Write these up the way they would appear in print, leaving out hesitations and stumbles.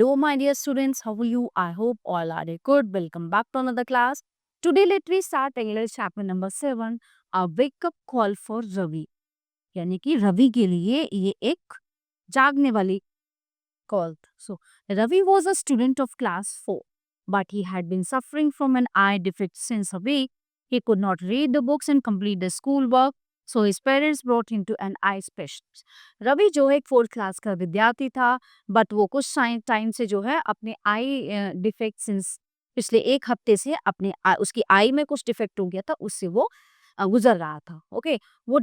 Hello, my dear students. How are you? I hope all are good. Welcome back to another class. Today, let me start English chapter number 7. A wake up call for Ravi. यानी कि रवि के लिए ये एक जागने वाली call. So, Ravi was a student of class 4, but he had been suffering from an eye defect since a week. He could not read the books and complete the schoolwork, so his parents brought him to an eye specialist. Ravi जो है एक 4th class का विद्यार्थी था, but वो कुछ time से जो है अपने आई डिफेक्ट सिंस पिछले एक हफ्ते से उसकी आई में कुछ डिफेक्ट हो गया था, उससे वो गुजर रहा था। ओके, वो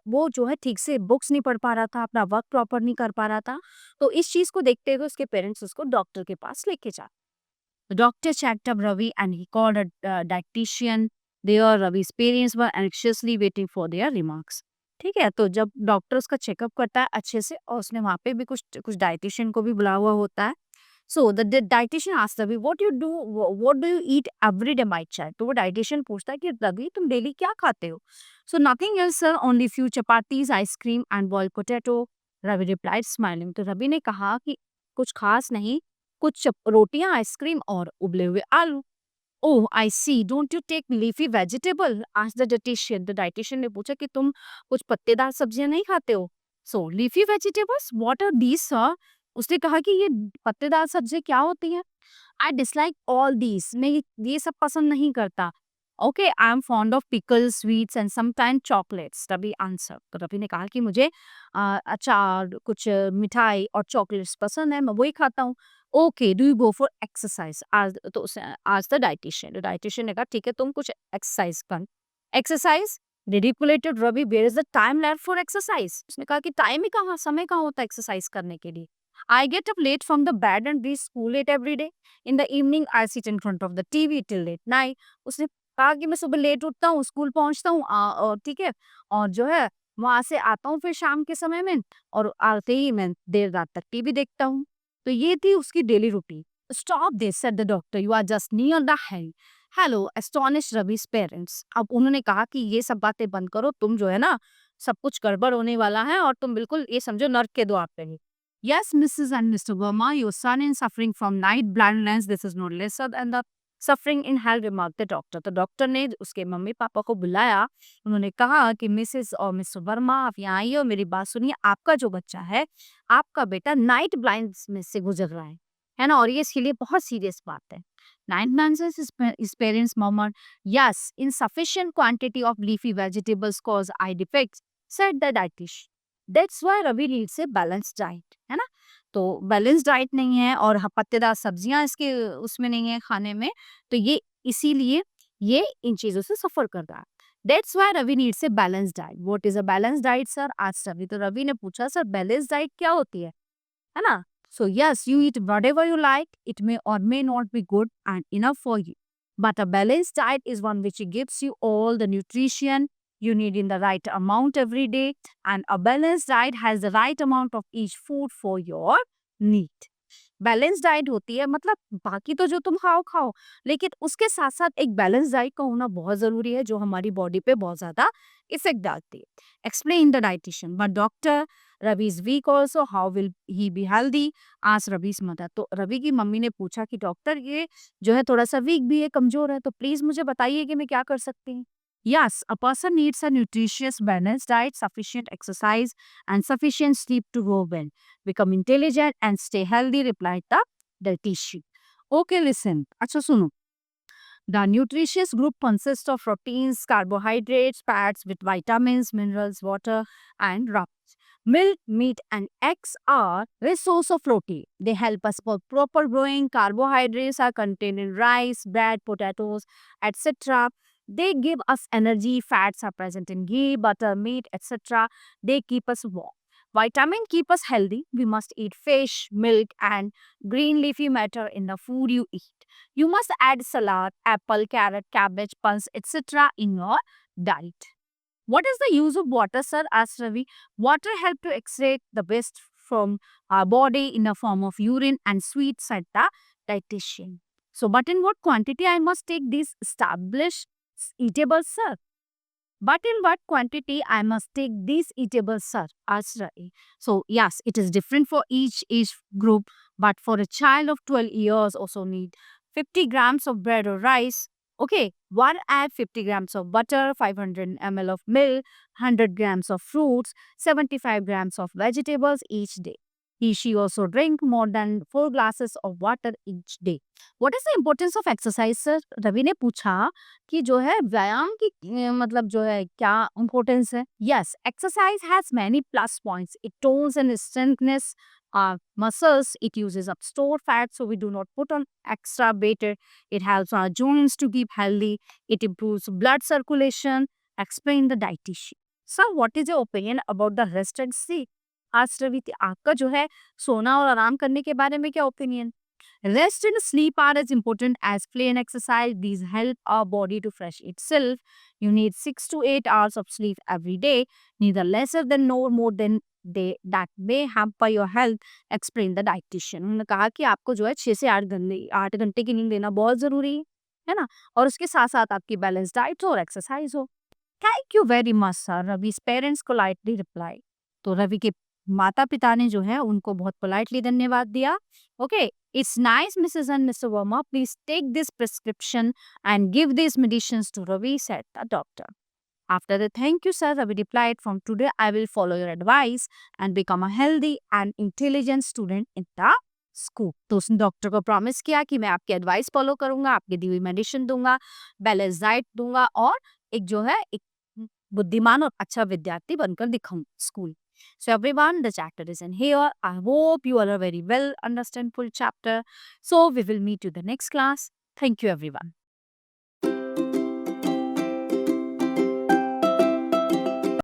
वो जो है ठीक से बुक्स नहीं पढ़ पा रहा था, अपना वर्क प्रॉपर नहीं कर पा रहा था। तो इस चीज को देखते हुए उसके पेरेंट्स उसको डॉक्टर के पास लेके जा। The doctor checked up Ravi and he called a dietitian. There, Ravi's parents were anxiously waiting for their remarks. ठीक है, तो जब डॉक्टर उसका चेकअप करता है अच्छे से और उसने वहाँ पे भी कुछ कुछ डाइटिशियन को भी बुला हुआ होता है। So the dietitian asked Ravi what do you eat every day my child. तो वो डाइटिशियन पूछता है कि रवि तुम डेली क्या खाते हो। So nothing else sir, only few chapatis, ice cream and boiled potato. Ravi replied smiling. तो रवि ने कहा कि कुछ खास नहीं, कुछ रोटियां, आइसक्रीम और उबले हुए आलू। Oh I see, don't you take leafy vegetable, asked the dietitian. The dietitian ने पूछा कि तुम कुछ पत्तेदार सब्जियां नहीं खाते हो। So leafy vegetables, what are these sir. उसने कहा कि ये पत्तेदार सब्जियां क्या होती हैं। आई डिसलाइक ऑल दीज, मैं ये सब पसंद नहीं करता। Okay, I am fond of pickle, sweets and sometime chocolates. Ravi answer. तो रवि ने कहा कि मुझे अचार, कुछ मिठाई और चॉकलेट्स पसंद है, मैं वही खाता हूँ। Okay, do you go for exercise आज। तो आज द डाइटिशियन ने कहा ठीक है तुम कुछ एक्सरसाइज कर। Exercise, ridiculed Ravi, where is the time left for exercise. उसने कहा कि टाइम ही कहाँ, समय कहाँ होता है एक्सरसाइज करने के लिए। I get up late from the bed and reach school late every day. In the evening I sit in front of the TV till late night. उसने कहा कि मैं सुबह लेट उठता हूँ, स्कूल पहुंचता हूँ और ठीक है, और जो है वहां से आता हूँ फिर शाम के समय में, और आते ही मैं देर रात तक टीवी देखता हूँ। तो ये थी उसकी daily routine. Stop this said the doctor, you are just near the hell. Hello astonish रवि's पेरेंट्स। अब उन्होंने कहा कि ये सब बातें बंद करो, तुम जो है ना सब कुछ गड़बड़ होने वाला है और तुम बिल्कुल ये समझो नर्क के द्वार पे हो। Yes, Mrs. and Mr. Verma, your son is suffering from night blindness. This is no lesser than the suffering in hell, remarked the doctor. तो डॉक्टर ने उसके मम्मी पापा को बुलाया। उन्होंने कहा कि मिसेस और मिस्टर वर्मा आप यहाँ आइए और मेरी बात सुनिए। आपका जो बच्चा है, आपका बेटा नाइट ब्लाइंड्स में से गुजर रहा है ना, और ये इसके लिए बहुत सीरियस बात है। Night blindness his parents murmured, yes, insufficient quantity of leafy vegetables cause eye defects, said the dietitian. That's why Ravi needs a balanced diet, है ना। तो बैलेंस डाइट नहीं है और पत्तेदार सब्जियां इसके उसमें नहीं है खाने में, तो ये इसीलिए ये इन चीजों से सफर कर रहा है। That's why Ravi needs a balanced diet. What is a balanced diet, sir? आज रवि, तो रवि ने पूछा सर बैलेंस डाइट क्या होती है ना। So yes, you eat whatever you like. It may or may not be good and enough for you. But a balanced diet is one which gives you all the nutrition you need in the right amount every day. And a balanced diet has the right amount of each food for your need. Balance diet होती है मतलब बाकी तो जो तुम खाओ खाओ, लेकिन उसके साथ साथ एक बैलेंस डाइट का होना बहुत जरूरी है जो हमारी बॉडी पे बहुत ज्यादा इफेक्ट डालती है। Explain the dietitian, but doctor Ravi is weak also, how will he be healthy, आज रवि's मदर। तो रवि की मम्मी ने पूछा कि डॉक्टर ये जो है थोड़ा सा वीक भी है, कमजोर है, तो प्लीज मुझे बताइए कि मैं क्या कर सकती हूँ। Yes, a person needs a nutritious, balanced diet, sufficient exercise, and sufficient sleep to grow well, become intelligent, and stay healthy, replied the dietitian. Okay, listen. अच्छा सुनो. The nutritious group consists of proteins, carbohydrates, fats with vitamins, minerals, water, and rubs. Milk, meat, and eggs are rich source of protein. They help us for proper growing. Carbohydrates are contained in rice, bread, potatoes, etc. They give us energy. Fats are present in ghee, butter, meat, etc. They keep us warm. Vitamin keep us healthy. We must eat fish, milk, and green leafy matter in the food you eat. You must add salad, apple, carrot, cabbage, pulse, etc. in your diet. What is the use of water, sir? Asked Ravi. Water helps to extract the waste from our body in the form of urine and sweat, said the dietitian. So, but in what quantity I must take these established eatables, sir? But in what quantity I must take these eatables, sir? Asked Ravi. So, yes, it is different for each group. but for a child of 12 years also need 50 grams of bread or rice. Okay, one add 50 grams of butter, 500 ml of milk, 100 grams of fruits, 75 grams of vegetables each day. She also drink more than 4 glasses of water each day. What is the importance of exercise, sir? Ravi ने पूछा कि जो है व्यायाम की मतलब जो है क्या इम्पोर्टेंस है? Yes, exercise has many plus points. It tones and strengthens our muscles. It uses up stored fat, so we do not put on extra weight. It helps our joints to keep healthy. It improves blood circulation. Explain the dietitian. Sir, what is your opinion about the rest and sleep? आज रवि आपका जो है सोना और आराम करने के बारे में क्या opinion? Rest and sleep are as important as play and exercise. These help our body to fresh itself. You need 6 to 8 hours of sleep every day, neither lesser than nor more than they that may hamper your health. Explain the dietitian. उन्होंने कहा कि आपको जो है 6 से 8 घंटे की नींद लेना बहुत जरूरी है ना? और उसके साथ साथ आपकी बैलेंस डाइट हो और एक्सरसाइज हो. Thank you very much sir. रवि's पेरेंट्स पोलाइटली रिप्लाई. तो रवि के माता पिता ने जो है उनको बहुत पोलाइटली धन्यवाद दिया. Okay, it's nice, Mrs. and Mr. Verma. Please take this prescription and give these medicines to Ravi, said the doctor. After the thank you, sir, Ravi replied, from today I will follow your advice and become a healthy and intelligent student in the school. तो उसने doctor को promise किया कि मैं आपकी advice follow करूंगा, आपकी दी हुई मेडिसिन दूंगा, बैलेंस डाइट दूंगा और एक जो है एक बुद्धिमान और अच्छा विद्यार्थी बनकर दिखाऊं school. So everyone, the chapter is in here. I hope you all are very well understand full chapter. So we will meet you the next class. Thank you everyone.